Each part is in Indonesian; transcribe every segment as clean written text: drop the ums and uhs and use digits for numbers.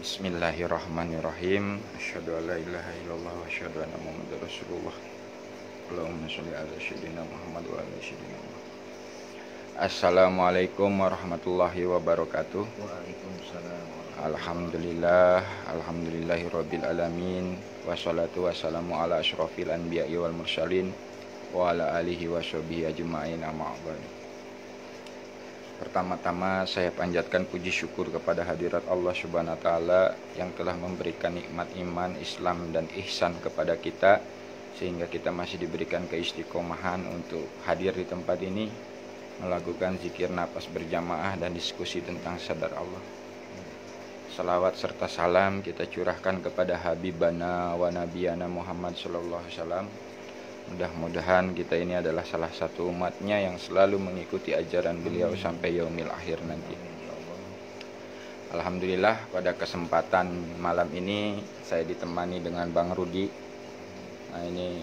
Bismillahirrahmanirrahim. Asyhadu an la ilaha illallah wa asyhadu anna Muhammadar Rasulullah. Allahumma sholli ala sayyidina Muhammad wa ala sayyidina Muhammad. Assalamualaikum warahmatullahi wabarakatuh. Waalaikumsalam. Alhamdulillahirabbil alamin. Wassalatu wassalamu ala asyrofil anbiya'i wal mursalin wa ala alihi washabihi ajma'in, amma ba'du. Pertama-tama saya panjatkan puji syukur kepada hadirat Allah Subhanahu wa taala yang telah memberikan nikmat iman, Islam dan ihsan kepada kita sehingga kita masih diberikan keistiqomahan untuk hadir di tempat ini melakukan zikir nafas berjamaah dan diskusi tentang sadar Allah. Salawat serta salam kita curahkan kepada Habibana wa Nabiyana Muhammad sallallahu alaihi wasallam. Mudah-mudahan kita ini adalah salah satu umatnya yang selalu mengikuti ajaran beliau sampai yaumil akhir nanti. Alhamdulillah, pada kesempatan malam ini saya ditemani dengan Bang Rudi. Nah, ini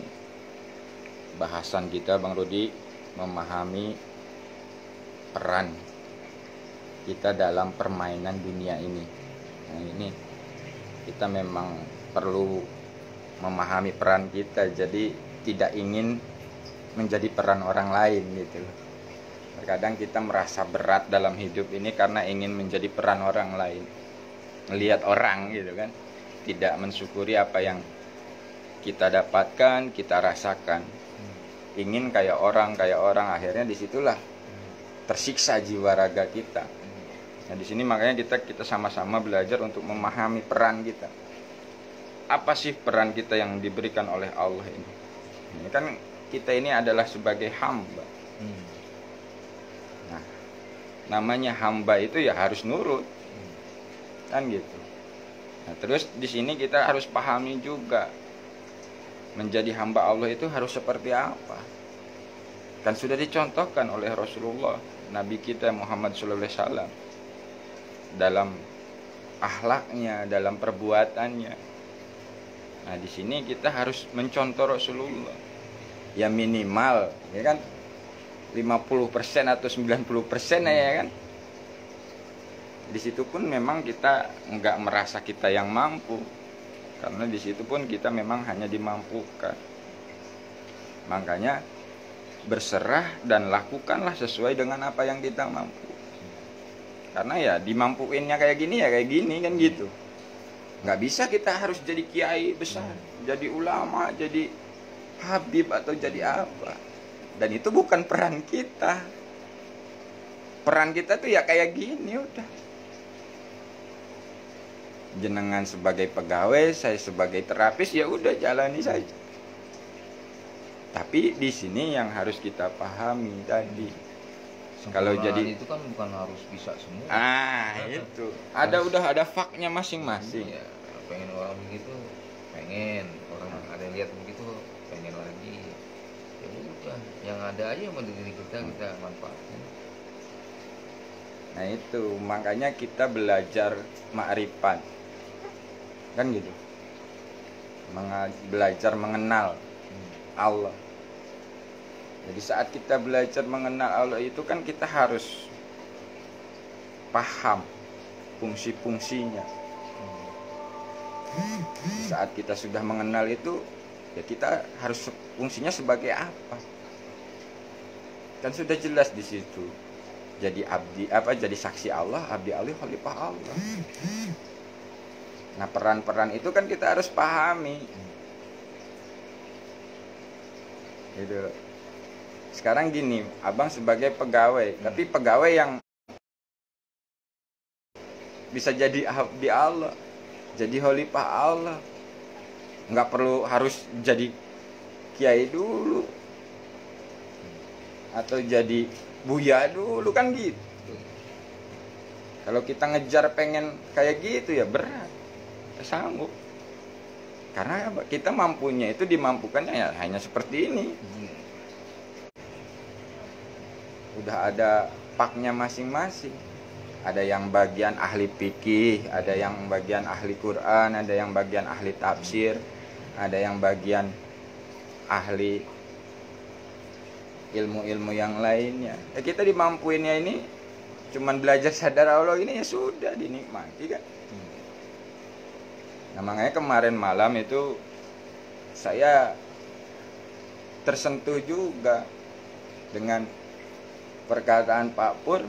bahasan kita, Bang Rudi, memahami peran kita dalam permainan dunia ini. Nah, ini kita memang perlu memahami peran kita, jadi tidak ingin menjadi peran orang lain gitu loh. Terkadang kita merasa berat dalam hidup ini karena ingin menjadi peran orang lain, melihat orang gitu kan, tidak mensyukuri apa yang kita dapatkan, kita rasakan, ingin kayak orang, akhirnya disitulah tersiksa jiwa raga kita. Nah, di sini makanya kita sama-sama belajar untuk memahami peran kita. Apa sih peran kita yang diberikan oleh Allah ini? Ini kan kita ini adalah sebagai hamba. Nah, namanya hamba itu ya harus nurut, kan gitu. Nah, terus di sini kita harus pahami juga menjadi hamba Allah itu harus seperti apa. Kan sudah dicontohkan oleh Rasulullah, Nabi kita Muhammad sallallahu alaihi wasallam, dalam akhlaknya, dalam perbuatannya. Nah, di sini kita harus mencontoh Rasulullah. Ya minimal, ya kan, 50% atau 90% ya kan. Di situ pun memang kita enggak merasa kita yang mampu. Karena di situ pun kita memang hanya dimampukan. Makanya berserah dan lakukanlah sesuai dengan apa yang kita mampu. Karena ya dimampuinnya kayak gini ya kayak gini kan gitu. Nggak bisa kita harus jadi kiai besar, jadi ulama, jadi habib atau jadi apa. Dan itu bukan peran kita. Peran kita tuh ya kayak gini udah. Jenengan sebagai pegawai, saya sebagai terapis, ya udah jalani saja. Tapi di sini yang harus kita pahami tadi. Kalau jadi itu kan bukan harus bisa semua. Itu. Udah ada faknya masing-masing. Ya, pengen orang begitu, pengen orang ada lihat begitu, pengen lagi. Ya udah, yang ada aja sama diri kita manfaatin. Nah, itu makanya kita belajar ma'rifat. Kan gitu. Belajar mengenal Allah. Jadi saat kita belajar mengenal Allah itu kan kita harus paham fungsi-fungsinya. Saat kita sudah mengenal itu, ya kita harus fungsinya sebagai apa? Kan sudah jelas di situ. Jadi jadi saksi Allah, abdi Allah, khalifah Allah. Nah, peran-peran itu kan kita harus pahami. Gitu. Sekarang gini, abang sebagai pegawai, tapi pegawai yang bisa jadi abdi Allah, jadi khalifah Allah, nggak perlu harus jadi kiai dulu atau jadi buya dulu kan gitu. Kalau kita ngejar pengen kayak gitu ya berat, sanggup. Karena kita mampunya itu dimampukannya ya hanya seperti ini. Udah ada paknya masing-masing. Ada yang bagian ahli fikih, ada yang bagian ahli Quran, ada yang bagian ahli tafsir, ada yang bagian ahli ilmu-ilmu yang lainnya. Ya kita dimampuinnya ini cuman belajar sadar Allah ini ya sudah dinikmati kan. Nah makanya kemarin malam itu saya tersentuh juga dengan perkataan Pak Pur.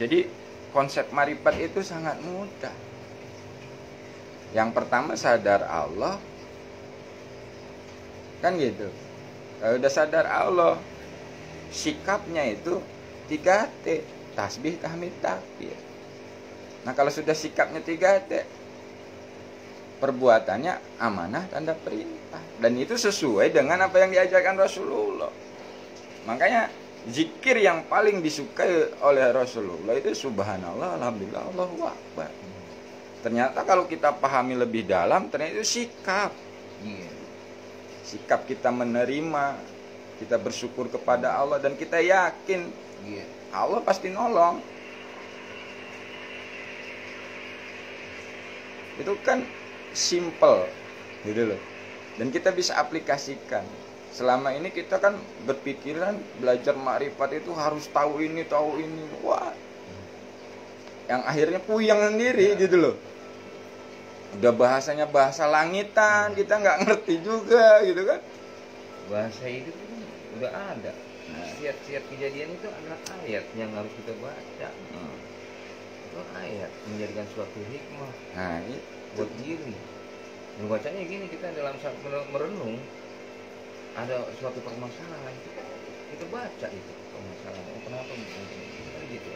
Jadi konsep marifat itu sangat mudah. Yang pertama sadar Allah, kan gitu. Kalau udah sadar Allah, sikapnya itu 3T, tasbih, tahmid, takbir. Nah kalau sudah sikapnya 3T, perbuatannya amanah, tanda perintah, dan itu sesuai dengan apa yang diajarkan Rasulullah. Makanya zikir yang paling disukai oleh Rasulullah itu subhanallah, alhamdulillah, Allahu akbar. Ternyata kalau kita pahami lebih dalam, ternyata itu sikap. Sikap kita menerima, kita bersyukur kepada Allah, dan kita yakin Allah pasti nolong. Itu kan simple gitu loh, dan kita bisa aplikasikan. Selama ini kita kan berpikiran belajar makrifat itu harus tahu ini, wah, yang akhirnya puyeng sendiri gitu loh. Udah bahasanya bahasa langitan, kita nggak ngerti juga gitu kan. Bahasa itu udah ada. Setiap kejadian itu ada ayat yang harus kita baca. Itu ayat menjadikan suatu hikmah. Nah, itu buat diri. Membacanya gini, kita dalam saat merenung ada suatu permasalahan, kita baca itu permasalahan. Kenapa gitu?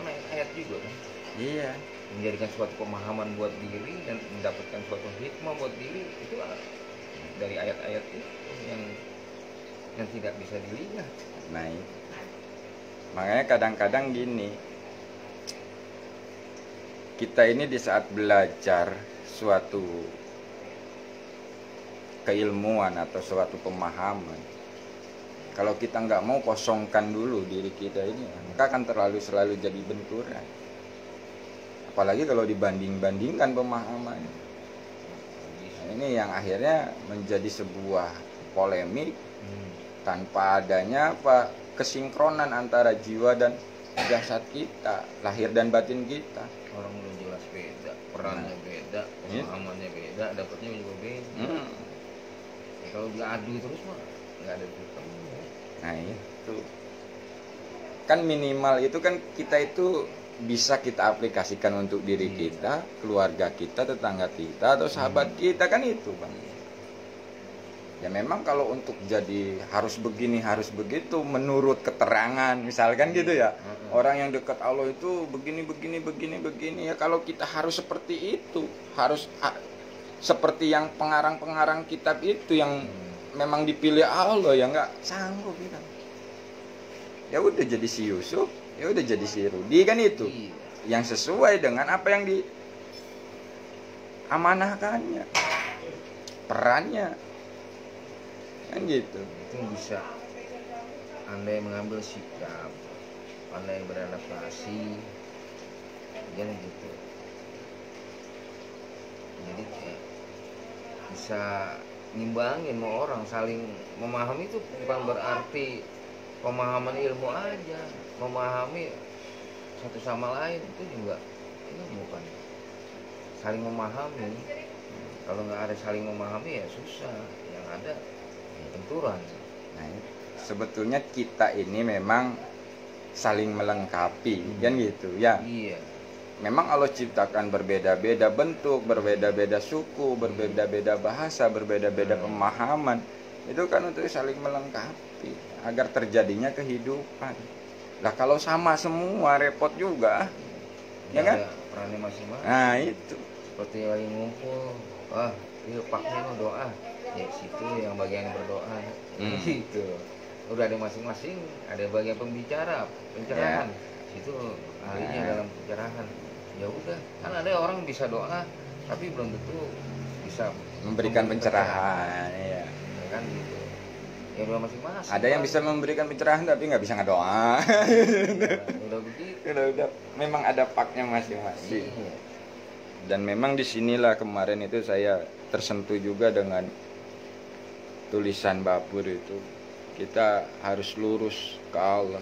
Kan ayat juga kan. Iya. Menjadikan suatu pemahaman buat diri dan mendapatkan suatu hikmah buat diri, itu dari ayat-ayat itu yang tidak bisa dilihat. Nah, makanya kadang-kadang gini, kita ini di saat belajar suatu keilmuan atau suatu pemahaman, kalau kita nggak mau kosongkan dulu diri kita ini, maka akan selalu jadi benturan. Apalagi kalau dibanding-bandingkan pemahaman. Nah, ini yang akhirnya menjadi sebuah polemik tanpa adanya kesinkronan antara jiwa dan jasad kita, lahir dan batin kita. Orang udah jelas beda, perannya beda, pemahamannya beda, dapatnya juga beda. Ya, kalau diadu terus mah nggak ada titiknya. Nah itu kan minimal itu kan kita itu bisa kita aplikasikan untuk diri kita, keluarga kita, tetangga kita, atau sahabat kita, kan itu Bang. Ya memang kalau untuk jadi harus begini, harus begitu menurut keterangan misalkan gitu ya. Orang yang dekat Allah itu begini ya, kalau kita harus seperti itu, harus seperti yang pengarang-pengarang kitab itu yang memang dipilih Allah, ya nggak sanggup kita. Ya udah jadi si Yusuf, ya udah jadi si Rudi, kan itu yang sesuai dengan apa yang diamanahkannya, perannya, kan gitu. Itu bisa andai mengambil sikap, pandai beradaptasi, jadi gitu. Jadi kayak bisa nimbangin mau orang saling memahami. Itu bukan berarti pemahaman ilmu aja, memahami satu sama lain itu juga ilmu kan. Saling memahami, kalau nggak ada saling memahami ya susah, yang ada ya benturan. Nah, sebetulnya kita ini memang saling melengkapi, kan gitu ya. Iya. Memang Allah ciptakan berbeda-beda bentuk, berbeda-beda suku, berbeda-beda bahasa, berbeda-beda pemahaman. Itu kan untuk saling melengkapi agar terjadinya kehidupan. Lah kalau sama semua repot juga, ya kan? Perannya masing-masing. Nah itu. Seperti lagi ngumpul, yuk paknya doa, ya situ yang bagian berdoa, gitu. Udah ada masing-masing, ada bagian pencerahan, situ ahlinya dalam pencerahan. Ya udah, kan ada orang bisa doa, tapi belum tentu bisa memberikan pencerahan, ya kan gitu. Ya udah masing-masing. Ada yang bisa memberikan pencerahan tapi nggak bisa ngedoa. Udah begitu. Udah, memang ada paknya masing-masing. Dan memang disinilah kemarin itu saya tersentuh juga dengan tulisan Bapur itu. Kita harus lurus ke Allah.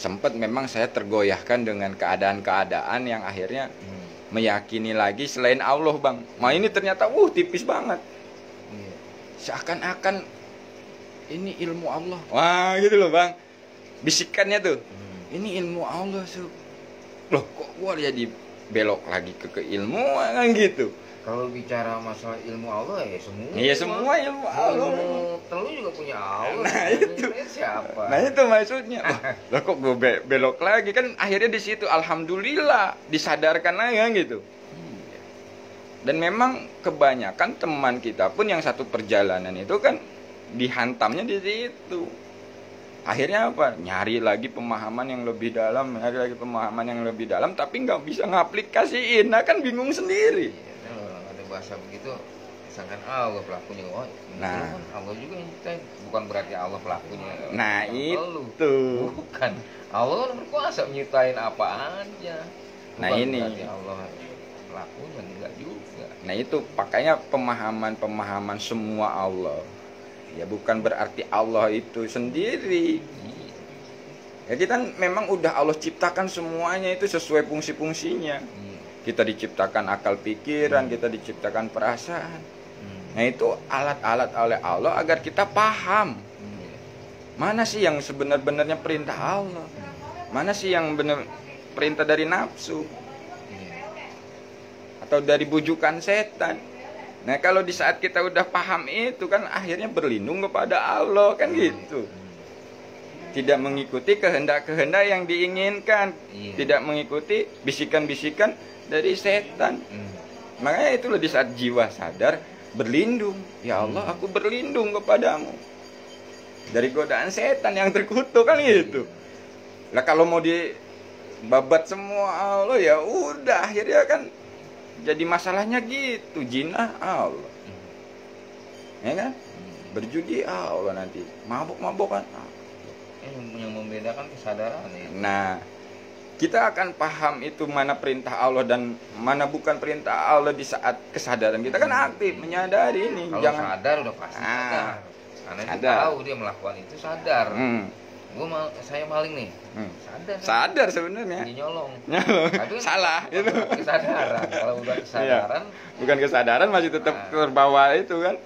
Sempat memang saya tergoyahkan dengan keadaan-keadaan yang akhirnya meyakini lagi selain Allah, Bang. Nah ini ternyata tipis banget. Iya. Seakan-akan ini ilmu Allah. Wah gitu loh, Bang. Bisikannya tuh. Ini ilmu Allah, Loh kok gua jadi belok lagi ke keilmuan kan gitu. Kalau bicara masalah ilmu Allah ya semua. Iya semua ilmu Allah. Ilmu telu juga punya Allah. Nah itu siapa? Nah itu maksudnya. Lah kok gue belok lagi kan akhirnya di situ alhamdulillah disadarkan aja gitu. Dan memang kebanyakan teman kita pun yang satu perjalanan itu kan dihantamnya di situ. Akhirnya apa? Nyari lagi pemahaman yang lebih dalam, tapi nggak bisa ngaplikasiin. Nah kan bingung sendiri. Bahasa begitu misalkan Allah pelakunya, nah kan Allah juga yang nyiptain, bukan berarti Allah pelakunya. Nah itu bukan, Allah kan berkuasa nyiptain apa aja, bukan nah ini berarti Allah pelakunya, enggak juga. Nah itu makanya pemahaman semua Allah ya bukan berarti Allah itu sendiri. Ya kita memang udah Allah ciptakan semuanya itu sesuai fungsi-fungsinya. Kita diciptakan akal pikiran, kita diciptakan perasaan. Nah itu alat-alat oleh Allah agar kita paham mana sih yang sebenar-benarnya perintah Allah, mana sih yang benar perintah dari nafsu atau dari bujukan setan. Nah kalau di saat kita udah paham itu kan akhirnya berlindung kepada Allah kan gitu. Tidak mengikuti kehendak-kehendak yang diinginkan, tidak mengikuti bisikan-bisikan dari setan. Makanya itulah di saat jiwa sadar berlindung, ya Allah aku berlindung kepadamu dari godaan setan yang terkutuk kan gitu. Lah kalau mau dibabat semua Allah ya udah akhirnya kan jadi masalahnya gitu, jinah Allah, ya kan, berjudi Allah nanti, mabuk-mabukan. Yang membedakan kesadaran ya. Nah kita akan paham itu mana perintah Allah dan mana bukan perintah Allah di saat kesadaran kita kan aktif menyadari ini. Kalau jangan sadar udah pasti sadar. Karena dia tahu dia melakukan itu sadar. Saya maling nih. Sadar sebenarnya. Dia nyolong. Tapi kan salah itu. Kesadaran. Kalau udah kesadaran, bukan kesadaran masih tetap terbawa itu kan.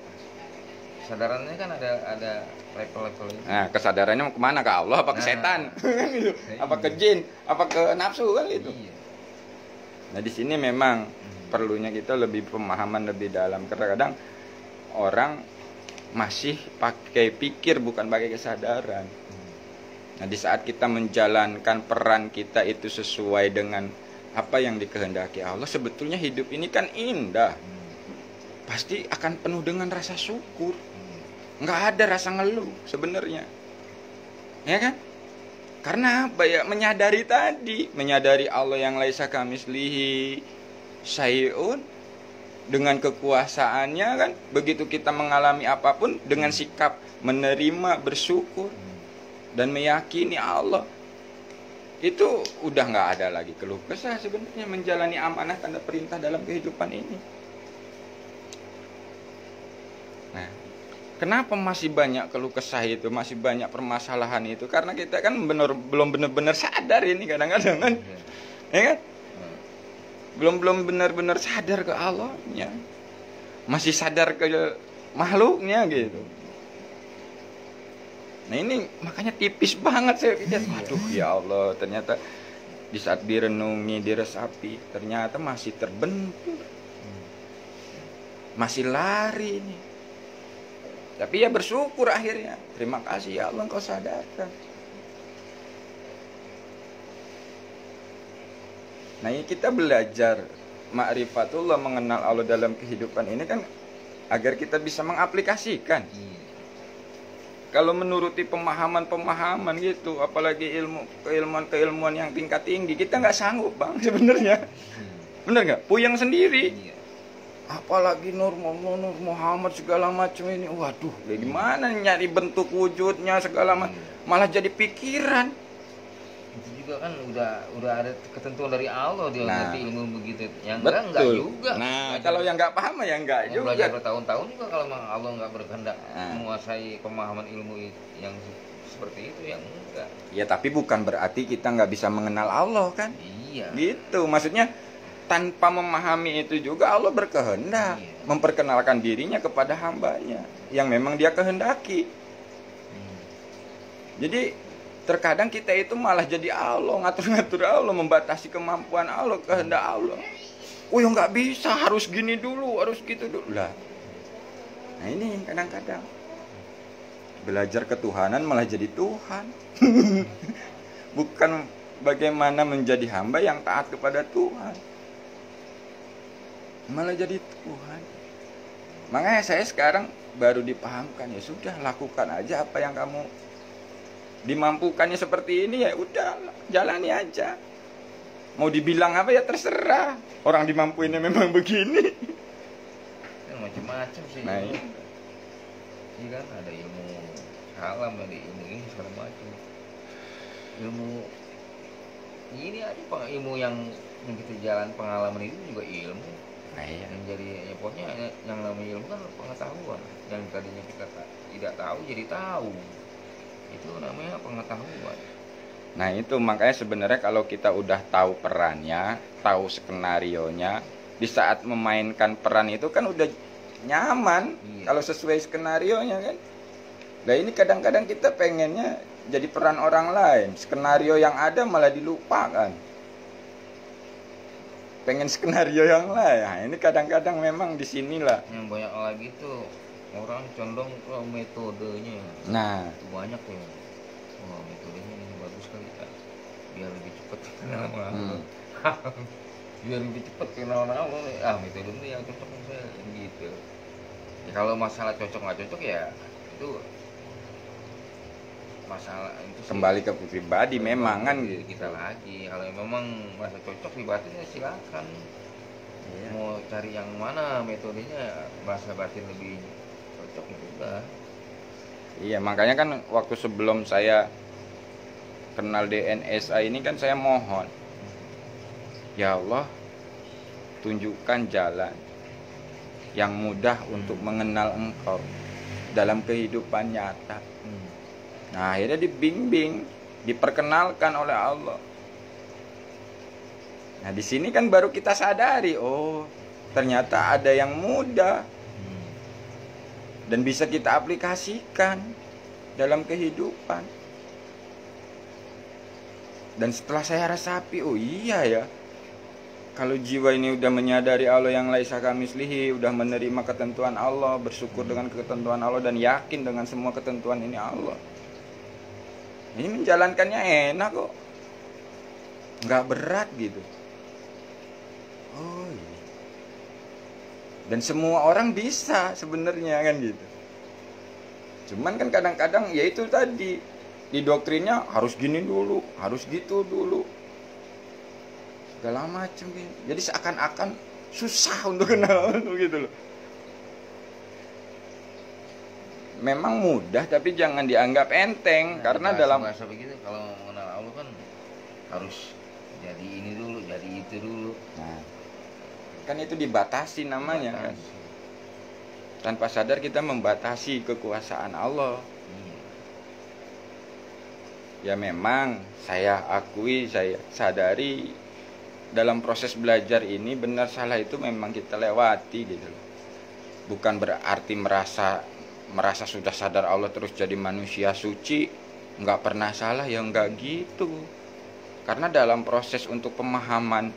Kesadarannya kan ada level-level itu. Nah, kesadarannya mau kemana? Ke Allah apa ke setan? Kan gitu. Apa ke jin? Apa ke nafsu kan gitu. Nah, di sini memang perlunya kita lebih pemahaman lebih dalam. Kadang-kadang orang masih pakai pikir bukan pakai kesadaran. Nah, di saat kita menjalankan peran kita itu sesuai dengan apa yang dikehendaki Allah, sebetulnya hidup ini kan indah. Pasti akan penuh dengan rasa syukur. Nggak ada rasa ngeluh sebenarnya, ya kan? Karena apa ya? Menyadari Allah yang laisa kamislihi syai'un, dengan kekuasaannya kan. Begitu kita mengalami apapun dengan sikap menerima, bersyukur dan meyakini Allah, itu udah nggak ada lagi keluh kesah sebenarnya menjalani amanah tanda perintah dalam kehidupan ini. Nah, kenapa masih banyak keluh kesah itu, masih banyak permasalahan itu? Karena kita kan belum benar-benar sadar ini kadang-kadang kan, ya kan? Belum benar-benar sadar ke Allahnya, masih sadar ke makhluknya gitu. Nah ini makanya tipis banget saya pikir, waduh ya Allah, ternyata di saat direnungi, diresapi, ternyata masih terbentur, masih lari ini. Tapi ya bersyukur akhirnya. Terima kasih ya Allah engkau sadarkan. Nah ini kita belajar ma'rifatullah, mengenal Allah dalam kehidupan ini kan agar kita bisa mengaplikasikan. Kalau menuruti pemahaman-pemahaman gitu, apalagi keilmuan yang tingkat tinggi, kita nggak sanggup bang sebenarnya. Bener nggak? Puyeng sendiri. Apalagi Nur Muhammad segala macam ini, waduh, gimana nyari bentuk wujudnya segala macam, malah jadi pikiran. Itu juga kan udah ada ketentuan dari Allah dia ngerti ilmu begitu. Yang enggak juga. Nah, kalau yang nggak paham ya enggak juga. Belajar bertahun-tahun juga kalau memang Allah nggak berkehendak menguasai pemahaman ilmu yang seperti itu, yang enggak. Ya tapi bukan berarti kita nggak bisa mengenal Allah kan? Iya. Gitu, maksudnya tanpa memahami itu juga Allah berkehendak memperkenalkan dirinya kepada hambanya yang memang dia kehendaki. Jadi terkadang kita itu malah jadi Allah, ngatur-ngatur Allah, membatasi kemampuan Allah, kehendak Allah. Oh ya nggak bisa, harus gini dulu, harus gitu dulu lah. Nah ini kadang-kadang belajar ketuhanan malah jadi Tuhan. Bukan bagaimana menjadi hamba yang taat kepada Tuhan, malah jadi Tuhan. Makanya saya sekarang baru dipahamkan, ya sudah, lakukan aja apa yang kamu dimampukannya. Seperti ini ya udah, jalani aja. Mau dibilang apa ya terserah, orang dimampuinnya memang begini. Macam-macam sih. Nah, ini kan ada ilmu alam, ada ilmu ini segala macam. Ilmu ini aja, ilmu yang kita jalan pengalaman itu juga ilmu. Nah, iya. Yang jadi ya, pokoknya yang namanya ilmu kan pengetahuan. Yang tadinya kita tidak tahu jadi tahu. Itu namanya pengetahuan. Nah itu makanya sebenarnya kalau kita udah tahu perannya, tahu skenarionya, di saat memainkan peran itu kan udah nyaman. Kalau sesuai skenarionya kan. Nah ini kadang-kadang kita pengennya jadi peran orang lain, skenario yang ada malah dilupakan. Pengen skenario yang lain. Nah, ini kadang-kadang memang disinilah yang banyak lagi tuh orang condong ke metodenya. Nah itu banyak ya. Oh, metodenya ini bagus kali ya, biar lebih cepat kenal sama Allah. Biar lebih cepat kenal sama Allah. Metode ini yang cocok sama saya gitu. Ya, kalau masalah cocok nggak cocok ya itu masalah itu sih, kembali ke pribadi memang kan gitu. Kita lagi kalau memang merasa cocok di batin ya silakan. Iya. Mau cari yang mana metodenya bahasa batin lebih cocok ya udah. Iya makanya kan waktu sebelum saya kenal DNSA ini kan saya mohon, ya Allah tunjukkan jalan yang mudah untuk mengenal Engkau dalam kehidupan nyata. Nah akhirnya dibimbing, diperkenalkan oleh Allah. Nah di sini kan baru kita sadari, oh ternyata ada yang mudah dan bisa kita aplikasikan dalam kehidupan. Dan setelah saya rasapi, oh iya ya, kalau jiwa ini udah menyadari Allah yang laisa kamislihi, udah menerima ketentuan Allah, bersyukur dengan ketentuan Allah dan yakin dengan semua ketentuan ini Allah, ini menjalankannya enak kok, nggak berat gitu. Oh iya. Dan semua orang bisa sebenarnya kan gitu. Cuman kan kadang-kadang ya itu tadi, di doktrinnya harus gini dulu, harus gitu dulu, segala macam gitu. Jadi seakan-akan susah untuk kenal gitu loh. Memang mudah tapi jangan dianggap enteng, karena dalam bahasa begitu kalau mengenal Allah kan harus jadi ini dulu, jadi itu dulu. Nah, kan itu dibatasi namanya kan. Tanpa sadar kita membatasi kekuasaan Allah. Ya memang saya akui, saya sadari dalam proses belajar ini benar salah itu memang kita lewati gitu loh. Bukan berarti merasa sudah sadar Allah terus jadi manusia suci, nggak pernah salah, ya nggak gitu. Karena dalam proses untuk pemahaman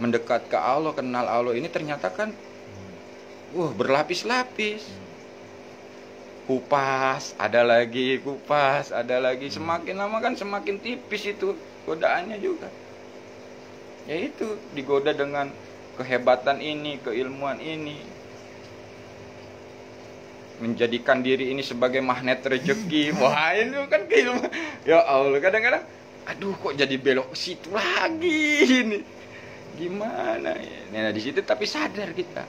mendekat ke Allah, kenal Allah ini ternyata kan berlapis-lapis. Kupas, ada lagi kupas, ada lagi. Semakin lama kan semakin tipis itu godaannya juga. Ya itu, digoda dengan kehebatan ini, keilmuan ini, menjadikan diri ini sebagai magnet rezeki. Wah ini kan keilmuan. Ya Allah, kadang-kadang aduh kok jadi belok ke situ lagi ini. Gimana ya? Nah di situ tapi sadar kita.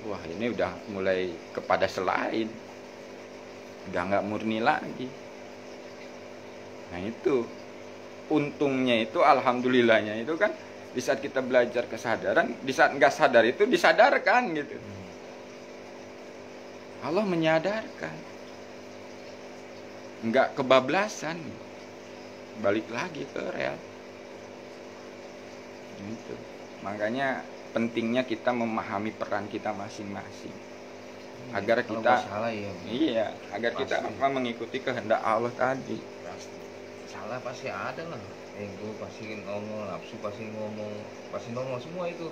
Wah ini udah mulai kepada selain, udah nggak murni lagi. Nah itu untungnya itu, alhamdulillahnya itu kan di saat kita belajar kesadaran, di saat nggak sadar itu disadarkan gitu. Allah menyadarkan, nggak kebablasan, balik lagi ke real. Gitu. Makanya pentingnya kita memahami peran kita masing-masing agar Kalau kita nggak salah ya iya, agar kita pasti. mengikuti kehendak Allah tadi. pasti salah pasti ada lah, ego pasti ngomong, nafsu pasti ngomong, pasti ngomong semua itu.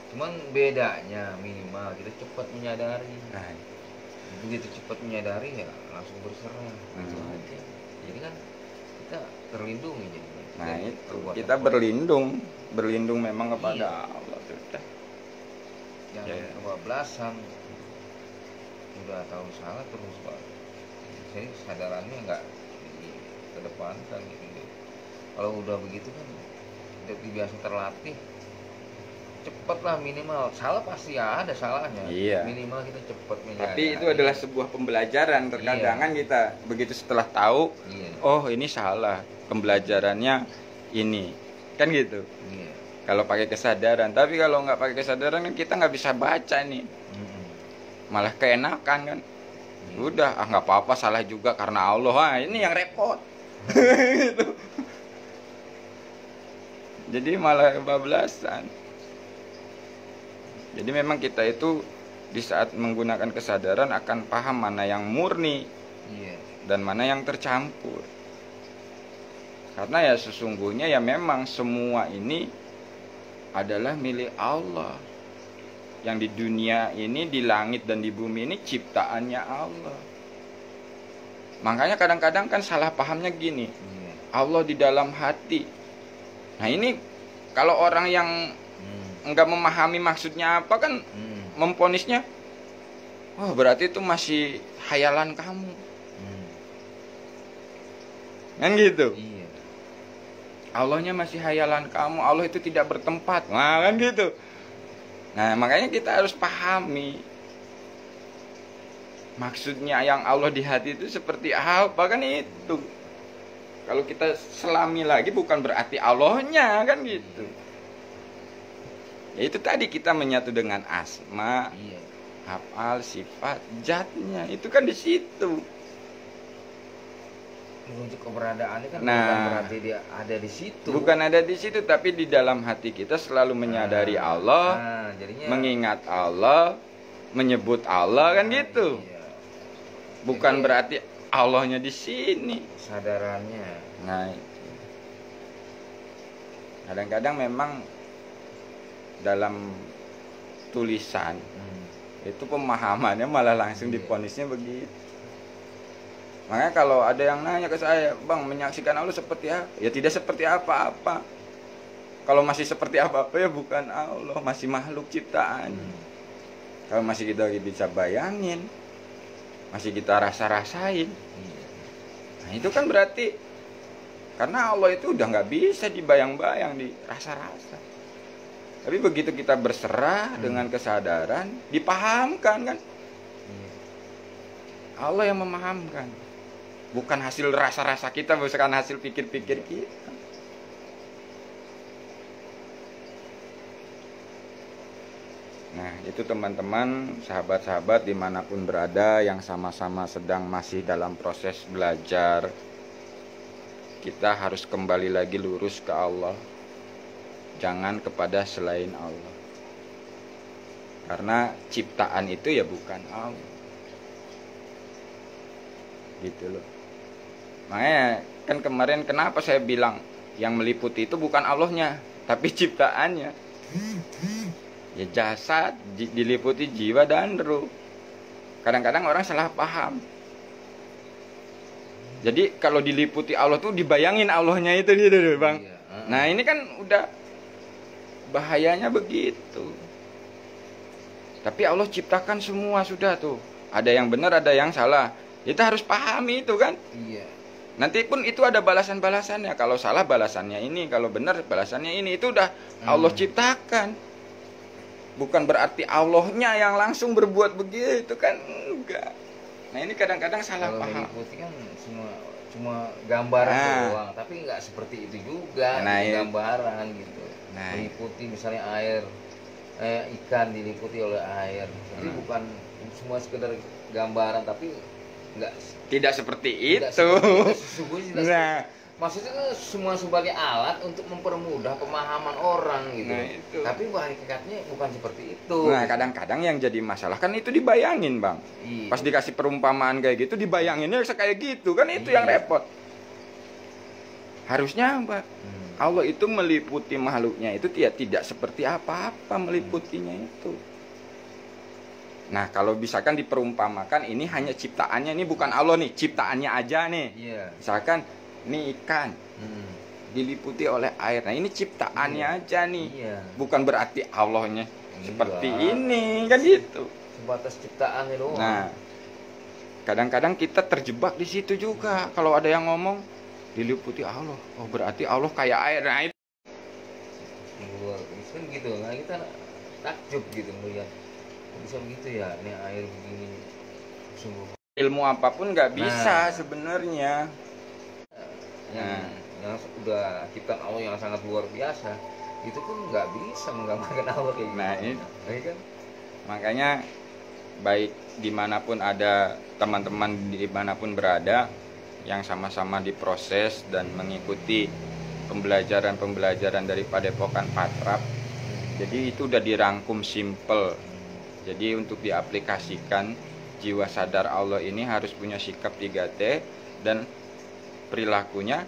Cuman bedanya minimal kita cepat menyadari. Nah, Begitu cepat menyadari ya langsung berserah. Itu aja. Jadi kan kita terlindungi jadi. nah dari itu perbuatan kita berlindung memang kepada Iya. Allah sudah. yang Ya. kebablasan udah tahu salah terus Pak. Jadi kesadarannya nggak dikedepankan gitu. Kalau udah begitu kan udah biasa terlatih, cepet lah minimal. Salah pasti ada salahnya, Iya. minimal kita cepet menyadari. Tapi itu adalah sebuah pembelajaran. Terkadang Iya. kan kita begitu setelah tahu, Iya. oh ini salah, pembelajarannya ini, kan gitu. Iya. Kalau pakai kesadaran, tapi kalau nggak pakai kesadaran kan kita nggak bisa baca nih, Mm-mm. malah keenakan kan. Iya. Udah, nggak apa-apa, salah juga karena Allah. Wah, ini yang repot. Gitu. Jadi malah kebablasan. Jadi memang kita itu di saat menggunakan kesadaran akan paham mana yang murni Iya. dan mana yang tercampur. Karena ya sesungguhnya ya memang semua ini adalah milik Allah. Yang di dunia ini, di langit dan di bumi ini ciptaannya Allah. Makanya kadang-kadang kan salah pahamnya gini, Iya. Allah di dalam hati. Nah ini kalau orang yang enggak memahami maksudnya apa kan memponisnya, oh berarti itu masih khayalan kamu, kan gitu. Iya. Allahnya masih khayalan kamu, Allah itu tidak bertempat, nah kan gitu. Nah makanya kita harus pahami maksudnya yang Allah di hati itu seperti apa, kan itu. Kalau kita selami lagi bukan berarti Allahnya, kan gitu. Ya itu tadi kita menyatu dengan asma, Iya. afal, sifat, zatnya. Itu kan di situ. Menuju keberadaannya kan Nah. bukan berarti dia ada di situ. Bukan ada di situ, tapi di dalam hati kita selalu menyadari Allah, Nah, jadinya mengingat Allah, menyebut Allah, kan gitu. Iya. Bukan Jadi, berarti Allahnya di sini. kesadarannya. Nah, kadang-kadang memang dalam tulisan itu pemahamannya malah langsung Iya. diponisnya begitu. Makanya kalau ada yang nanya ke saya, Bang, menyaksikan Allah seperti apa? Ya tidak seperti apa-apa. Kalau masih seperti apa-apa ya bukan Allah, masih makhluk ciptaan. Kalau masih kita bisa bayangin, masih kita rasa-rasain, Iya. nah itu kan berarti karena Allah itu udah nggak bisa dibayang-bayang, dirasa-rasa. Tapi begitu kita berserah dengan kesadaran, dipahamkan kan. Iya. Allah yang memahamkan. Bukan hasil rasa-rasa kita, bukan hasil pikir-pikir kita. Nah itu teman-teman, sahabat-sahabat dimanapun berada yang sama-sama sedang masih dalam proses belajar, kita harus kembali lagi lurus ke Allah, jangan kepada selain Allah. Karena ciptaan itu ya bukan Allah, gitu loh. Makanya kan kemarin kenapa saya bilang yang meliputi itu bukan Allahnya, tapi ciptaannya. Ya jasad diliputi jiwa dan ruh. Kadang-kadang orang salah paham. Jadi kalau diliputi Allah tuh dibayangin Allahnya itu gitu, Bang. Iya. Nah, ini kan udah bahayanya begitu. Tapi Allah ciptakan semua sudah tuh. Ada yang benar, ada yang salah. Kita harus pahami itu kan. Iya. Nanti pun itu ada balasan-balasannya. Kalau salah balasannya ini, kalau benar balasannya ini. Itu udah Allah ciptakan. Bukan berarti Allahnya yang langsung berbuat begitu kan, enggak. Nah ini kadang-kadang salah Kalau paham. meliputi kan cuma gambaran Nah. doang, tapi nggak seperti itu juga. Nah, itu iya. gambaran gitu. Nah. Meliputi misalnya air, ikan diliputi oleh air. Jadi bukan semua sekedar gambaran, tapi nggak Tidak seperti tidak itu. seperti itu. Sesungguhnya tidak Nah, maksudnya itu semua sebagai alat untuk mempermudah pemahaman orang gitu. Nah, itu. Tapi hakikatnya bukan seperti itu. Nah, kadang-kadang yang jadi masalah kan itu dibayangin, Bang. Iya. Pas dikasih perumpamaan kayak gitu, dibayanginnya kayak gitu kan, itu yang Iya. repot. Harusnya apa? Allah itu meliputi makhluknya itu tidak seperti apa-apa meliputinya itu. Nah, kalau misalkan diperumpamakan ini hanya ciptaannya, ini bukan Allah nih, ciptaannya aja nih. Iya. Misalkan ini ikan diliputi oleh air. Nah, ini ciptaannya aja nih. Iya. Bukan berarti Allahnya seperti Iya. ini, kan gitu. Sebatas ciptaan itu. Nah, kadang-kadang kita terjebak di situ juga. Kalau ada yang ngomong diliputi Allah, oh berarti Allah kayak air. Nah, itu Kan gitu. Nah, kita takjub gitu melihat kok bisa begitu ya, ini air begini sungguh. ilmu apapun nggak bisa Nah. sebenarnya. Yang udah ciptaan Allah yang sangat luar biasa, itu pun nggak bisa menggambarkan Allah kayak gitu. Nah, ini. Ya kan? Makanya baik dimanapun ada teman-teman dimanapun berada yang sama-sama diproses dan mengikuti pembelajaran dari Padepokan Patrap. Jadi itu udah dirangkum simple. Jadi untuk diaplikasikan jiwa sadar Allah ini harus punya sikap 3T dan perilakunya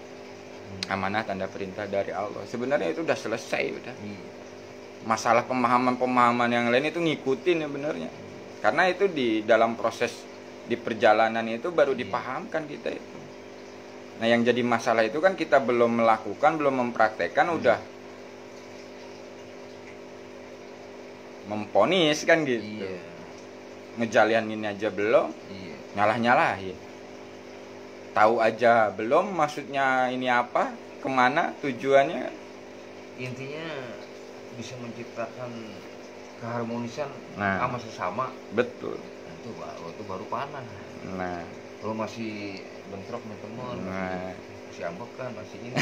amanah tanda perintah dari Allah. Sebenarnya itu udah selesai udah. Masalah pemahaman-pemahaman yang lain itu ngikutin ya benernya. Karena itu di dalam proses di perjalanan itu baru dipahamkan kita itu. Nah, yang jadi masalah itu kan kita belum melakukan, belum mempraktekkan, udah memponis kan gitu. Iya. Ngejalanin aja belum, Iya. nyalah-nyalahin. Tahu aja belum maksudnya ini apa, kemana tujuannya. Intinya bisa menciptakan keharmonisan Nah. sama sesama. Betul. Itu baru panah. Nah, Kalau masih bentrok sama teman, nah. masih ambekan, masih ini.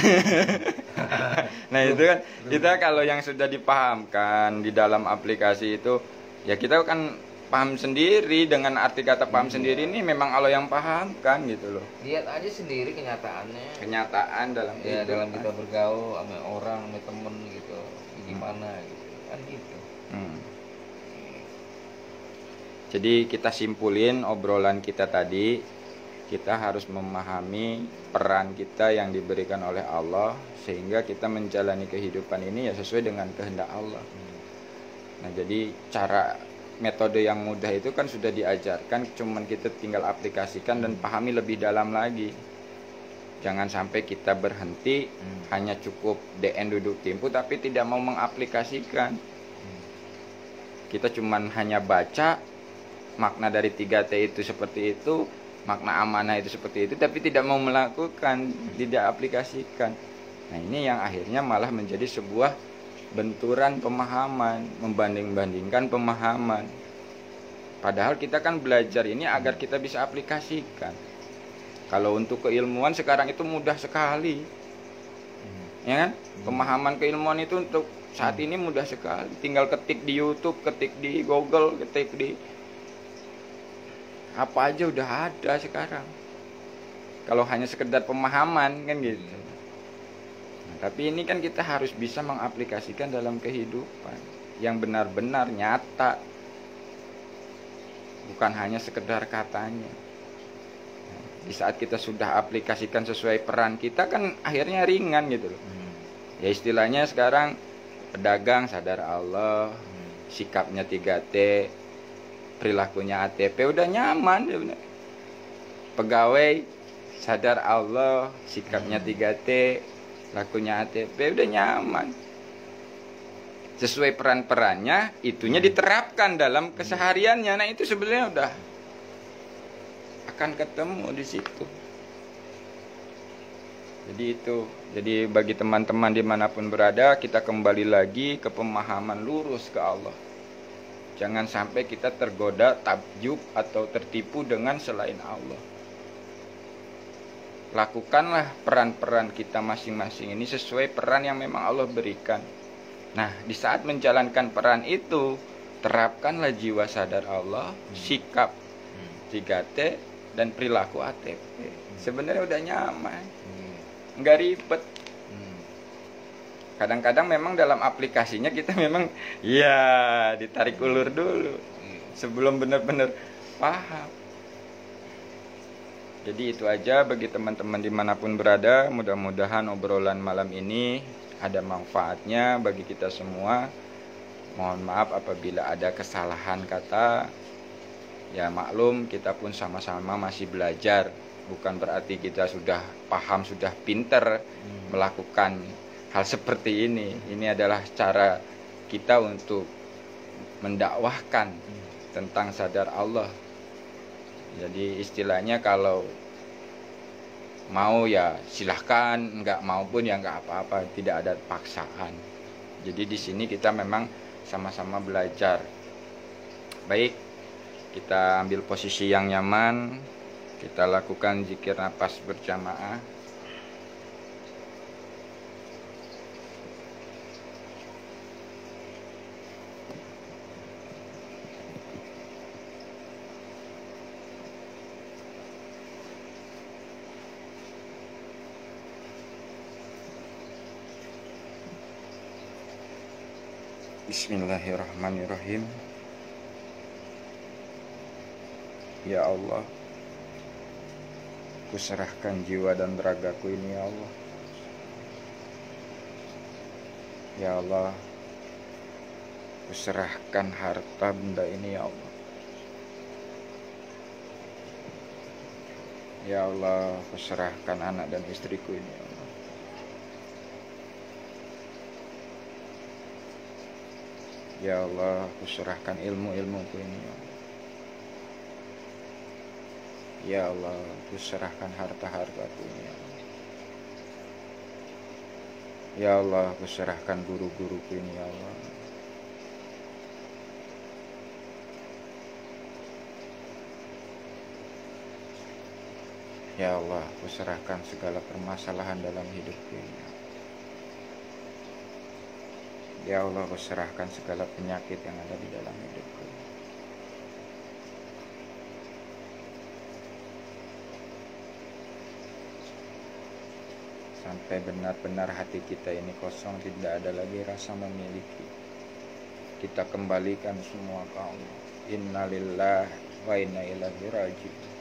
Nah, itu kan kita kalau yang sudah dipahamkan di dalam aplikasi itu, ya kita kan paham sendiri. Dengan arti kata paham sendiri ini memang Allah yang pahamkan gitu loh. Lihat aja sendiri kenyataannya. Kenyataan dalam Ya, kehidupan. dalam kita bergaul sama orang, sama temen gitu, gimana gitu, kan gitu. Jadi kita simpulin obrolan kita tadi, kita harus memahami peran kita yang diberikan oleh Allah sehingga kita menjalani kehidupan ini ya sesuai dengan kehendak Allah. Nah, jadi cara metode yang mudah itu kan sudah diajarkan, cuman kita tinggal aplikasikan dan pahami lebih dalam lagi. Jangan sampai kita berhenti hanya cukup DN duduk timpu tapi tidak mau mengaplikasikan. Kita cuman hanya baca makna dari 3T itu seperti itu, makna amanah itu seperti itu, tapi tidak mau melakukan, tidak aplikasikan. Nah, ini yang akhirnya malah menjadi sebuah benturan pemahaman, membanding-bandingkan pemahaman. Padahal kita kan belajar ini agar kita bisa aplikasikan. Kalau untuk keilmuan sekarang itu mudah sekali, ya kan? Pemahaman keilmuan itu untuk saat ini mudah sekali. Tinggal ketik di YouTube, ketik di Google, ketik di apa aja udah ada sekarang. Kalau hanya sekedar pemahaman kan gitu. Nah, tapi ini kan kita harus bisa mengaplikasikan dalam kehidupan yang benar-benar nyata, bukan hanya sekedar katanya. Nah, di saat kita sudah aplikasikan sesuai peran kita kan akhirnya ringan gitu loh. Ya istilahnya sekarang pedagang sadar Allah, sikapnya 3T, perilakunya ATP, udah nyaman ya bener. Pegawai sadar Allah, sikapnya 3T, lakunya ATP, udah nyaman. Sesuai peran-perannya, itunya diterapkan dalam kesehariannya. Nah, itu sebenarnya udah akan ketemu di situ. Jadi itu. Jadi bagi teman-teman dimanapun berada, kita kembali lagi ke pemahaman lurus ke Allah. Jangan sampai kita tergoda, takjub atau tertipu dengan selain Allah. Lakukanlah peran-peran kita masing-masing ini sesuai peran yang memang Allah berikan. Nah, di saat menjalankan peran itu, terapkanlah jiwa sadar Allah, sikap 3T, dan perilaku ATP. Sebenarnya udah nyaman. nggak ribet. Hmm. Kadang-kadang memang dalam aplikasinya kita memang ya ditarik ulur dulu Iya. sebelum benar-benar paham. Jadi itu aja bagi teman-teman dimanapun berada. Mudah-mudahan obrolan malam ini ada manfaatnya bagi kita semua. Mohon maaf apabila ada kesalahan kata. Ya maklum, kita pun sama-sama masih belajar. Bukan berarti kita sudah paham, sudah pinter melakukan hal seperti ini. Ini adalah cara kita untuk mendakwahkan tentang sadar Allah. Jadi istilahnya kalau mau ya silahkan, nggak mau pun ya nggak apa-apa, tidak ada paksaan. Jadi di sini kita memang sama-sama belajar. Baik, kita ambil posisi yang nyaman, kita lakukan zikir nafas berjamaah. Bismillahirrahmanirrahim. Ya Allah, kuserahkan jiwa dan ragaku ini ya Allah. Ya Allah, kuserahkan harta benda ini ya Allah. Ya Allah, kuserahkan anak dan istriku ini ya Allah. Ya Allah, kuserahkan ilmu-ilmuku ini ya Allah. Ya Allah, kuserahkan harta-hartaku ini ya Allah. Ya Allah, kuserahkan guru-guruku ini ya Allah. Ya Allah, kuserahkan segala permasalahan dalam hidupku ini ya Allah. Ya Allah, kuserahkan segala penyakit yang ada di dalam hidupku. Sampai benar-benar hati kita ini kosong, tidak ada lagi rasa memiliki. Kita kembalikan semua ke Allah. Innalillahi wa inna ilaihi raji'un.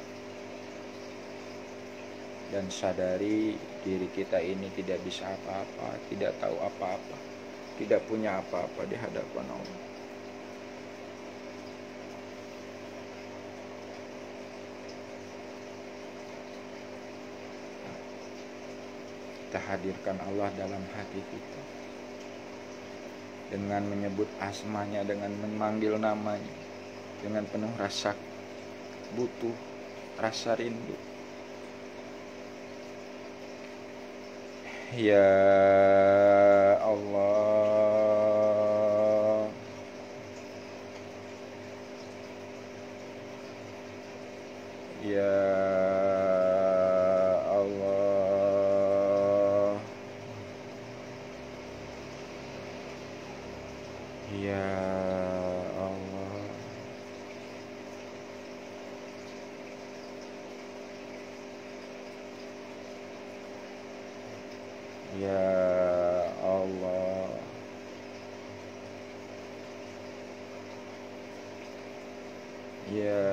Dan sadari diri kita ini tidak bisa apa-apa, tidak tahu apa-apa, tidak punya apa-apa di hadapan Allah. Kita hadirkan Allah dalam hati kita dengan menyebut asmanya, dengan memanggil namanya, dengan penuh rasa butuh, rasa rindu. Ya Allah, ya Allah, ya Allah, ya Allah, ya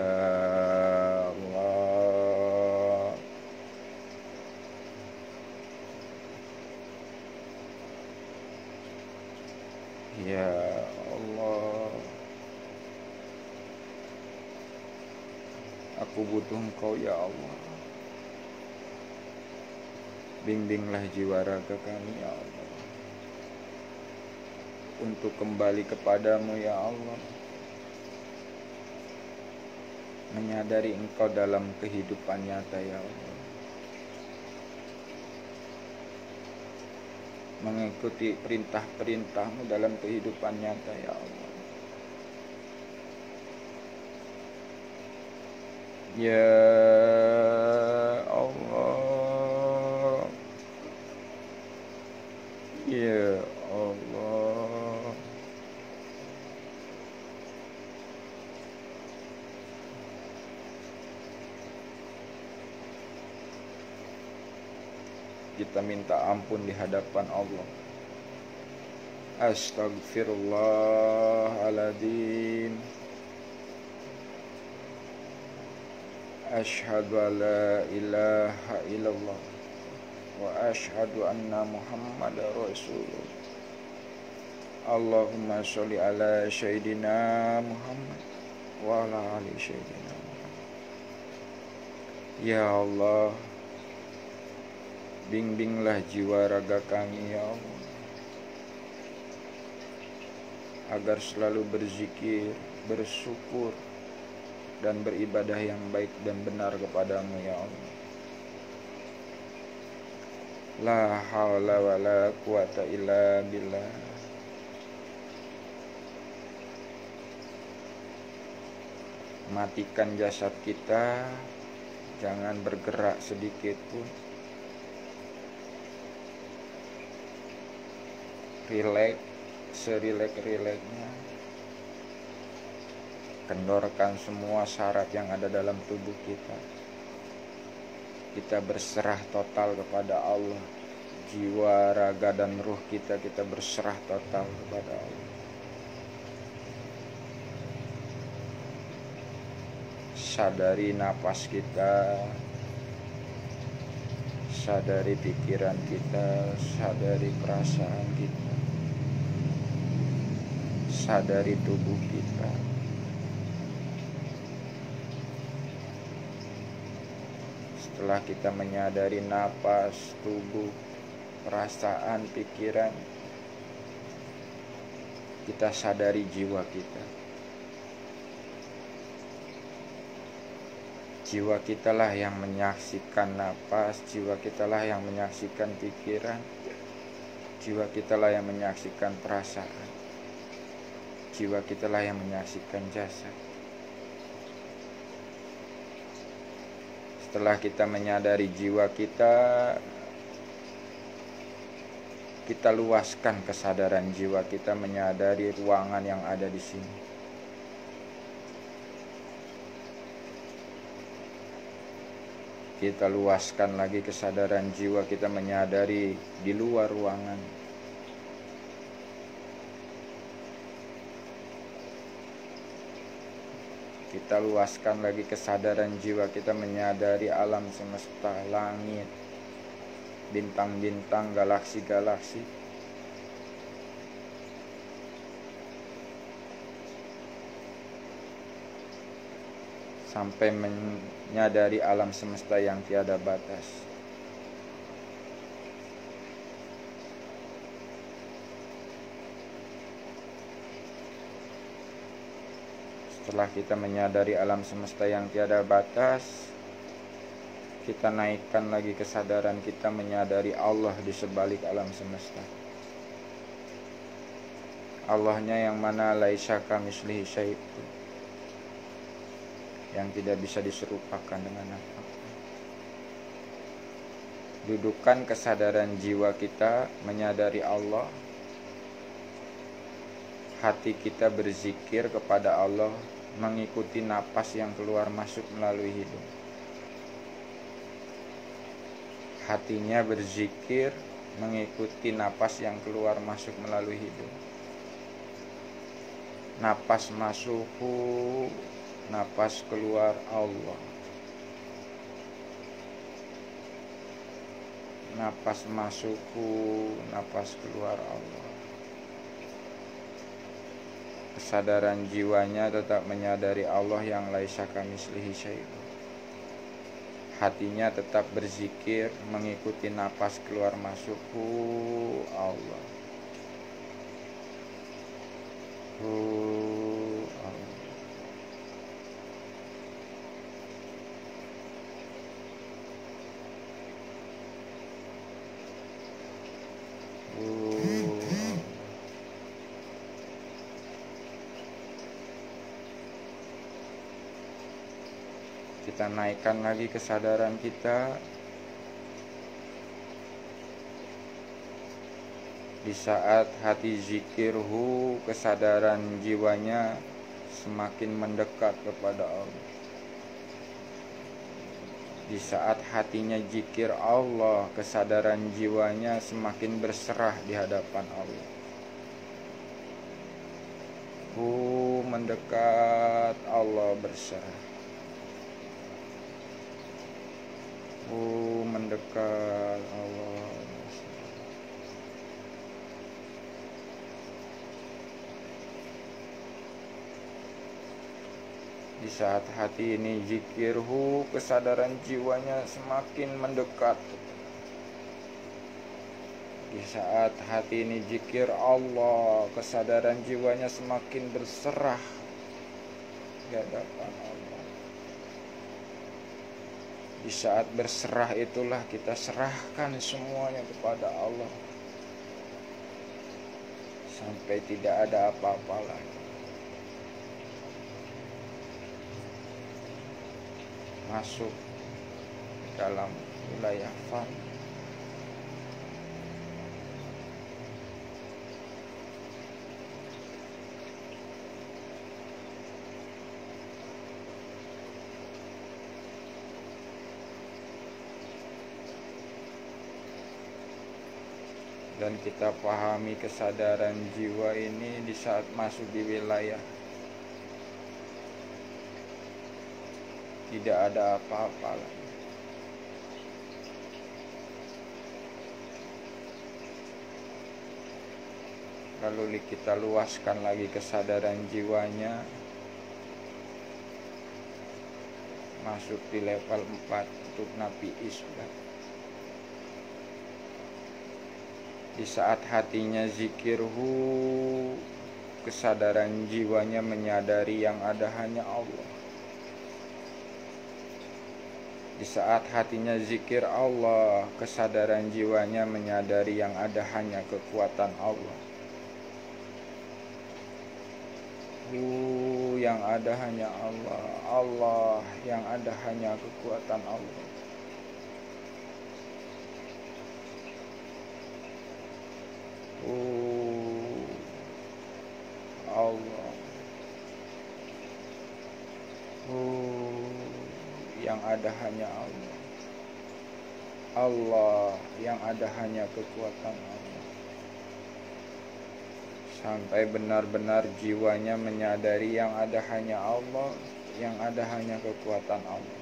Allah, ya Allah, aku butuh Engkau ya Allah. Bimbinglah jiwa raga kami ya Allah, untuk kembali kepadamu ya Allah, menyadari Engkau dalam kehidupan nyata ya Allah, mengikuti perintah-perintahmu dalam kehidupan nyata ya Allah. Ya Allah, ya Allah, kita minta ampun di hadapan Allah. Astaghfirullahaladzim. Asyhadu an la ilaha illallah wa asyhadu anna Muhammadar Rasulullah. Allahumma sholli ala Sayyidina Muhammad wa ala ali Sayyidina Muhammad. Ya Allah, bimbinglah jiwa raga kami ya Allah, agar selalu berzikir, bersyukur, dan beribadah yang baik dan benar kepadamu ya Allah. La haula wa la quwata illa billah. Matikan jasad kita, jangan bergerak sedikit pun. Rileks, serilek-rileknya. Kendorkan semua syarat yang ada dalam tubuh kita. Kita berserah total kepada Allah. Jiwa, raga, dan ruh kita berserah total kepada Allah. Sadari napas kita, sadari pikiran kita, sadari perasaan kita, sadari tubuh kita. Setelah kita menyadari napas, tubuh, perasaan, pikiran, kita sadari jiwa kita. Jiwa kitalah yang menyaksikan napas, jiwa kitalah yang menyaksikan pikiran, jiwa kitalah yang menyaksikan perasaan, jiwa kitalah yang menyaksikan jasad. Setelah kita menyadari jiwa kita luaskan kesadaran jiwa kita menyadari ruangan yang ada di sini. Kita luaskan lagi kesadaran jiwa kita menyadari di luar ruangan. Kita luaskan lagi kesadaran jiwa kita menyadari alam semesta, langit, bintang-bintang, galaksi-galaksi. Sampai menyadari alam semesta yang tiada batas. Setelah kita menyadari alam semesta yang tiada batas, kita naikkan lagi kesadaran kita menyadari Allah di sebalik alam semesta. Allahnya yang mana laisa kamitslihi syai'un, yang tidak bisa diserupakan dengan apa-apa. Dudukkan kesadaran jiwa kita menyadari Allah. Hati kita berzikir kepada Allah, mengikuti napas yang keluar masuk melalui hidung. Hatinya berzikir mengikuti napas yang keluar masuk melalui hidung. Napas masuk, napas keluar Allah. Napas masuk, napas keluar Allah. Kesadaran jiwanya tetap menyadari Allah yang laisa kamitslihi syai'un. Hatinya tetap berzikir mengikuti napas keluar masuk Allah. Allah. Kita naikkan lagi kesadaran kita. Di saat hati zikirhu, kesadaran jiwanya semakin mendekat kepada Allah. Di saat hatinya zikir Allah, kesadaran jiwanya semakin berserah di hadapan Allah. Mendekat Allah berserah. Mendekat Allah berserah. Di saat hati ini zikir, kesadaran jiwanya semakin mendekat. Di saat hati ini zikir Allah, kesadaran jiwanya semakin berserah di hadapan Allah. Di saat berserah itulah kita serahkan semuanya kepada Allah, sampai tidak ada apa-apa lagi. Masuk dalam wilayah fana. Dan kita pahami kesadaran jiwa ini di saat masuk di wilayah tidak ada apa-apa lagi. Lalu kita luaskan lagi kesadaran jiwanya masuk di level 4 untuk napi isbat. Di saat hatinya zikirhu, kesadaran jiwanya menyadari yang ada hanya Allah. Di saat hatinya zikir Allah, kesadaran jiwanya menyadari yang ada hanya kekuatan Allah. Yang ada hanya Allah. Allah yang ada hanya kekuatan Allah. Allah. Yang ada hanya Allah. Allah yang ada hanya kekuatan Allah. Sampai benar-benar jiwanya menyadari yang ada hanya Allah, yang ada hanya kekuatan Allah.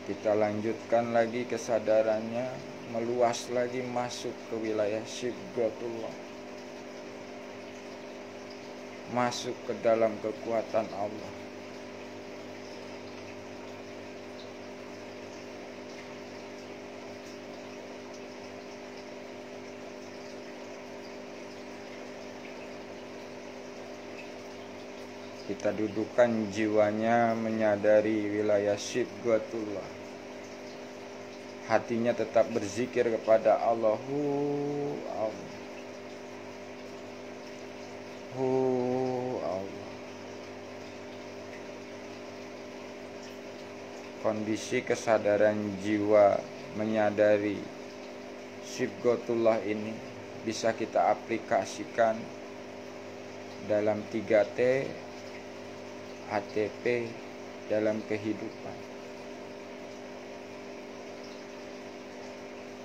Kita lanjutkan lagi kesadarannya, meluas lagi masuk ke wilayah Sibghatullah, masuk ke dalam kekuatan Allah. Kita dudukkan jiwanya menyadari wilayah Sibghatullah. Hatinya tetap berzikir kepada Allah. Allah. Allah. Kondisi kesadaran jiwa menyadari Sibghatullah ini bisa kita aplikasikan dalam 3T ATP dalam kehidupan.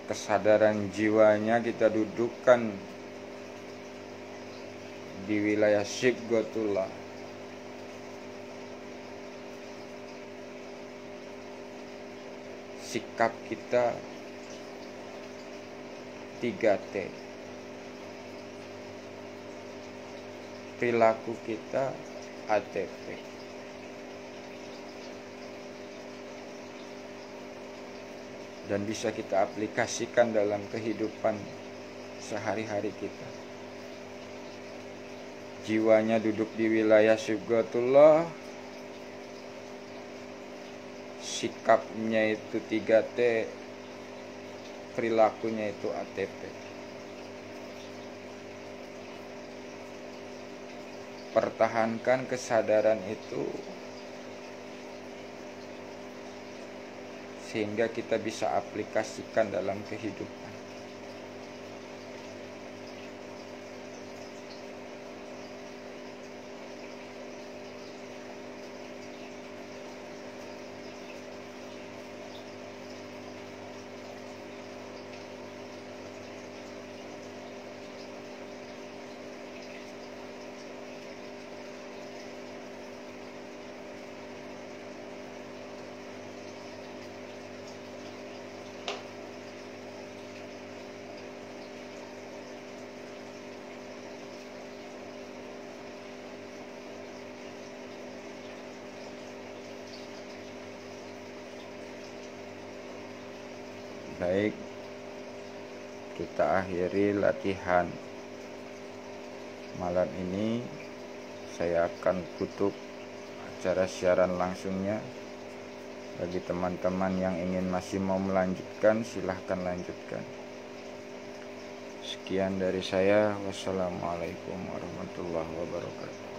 Kesadaran jiwanya kita dudukkan di wilayah Sibghatullah. Sikap kita 3T. Perilaku kita ATP. Dan bisa kita aplikasikan dalam kehidupan sehari-hari kita. Jiwanya duduk di wilayah Sibghatullah, sikapnya itu 3T, perilakunya itu ATP. Pertahankan kesadaran itu sehingga kita bisa aplikasikan dalam kehidupan. Baik, kita akhiri latihan malam ini. Saya akan tutup acara siaran langsungnya. Bagi teman-teman yang ingin masih mau melanjutkan, silahkan lanjutkan. Sekian dari saya. Wassalamualaikum warahmatullahi wabarakatuh.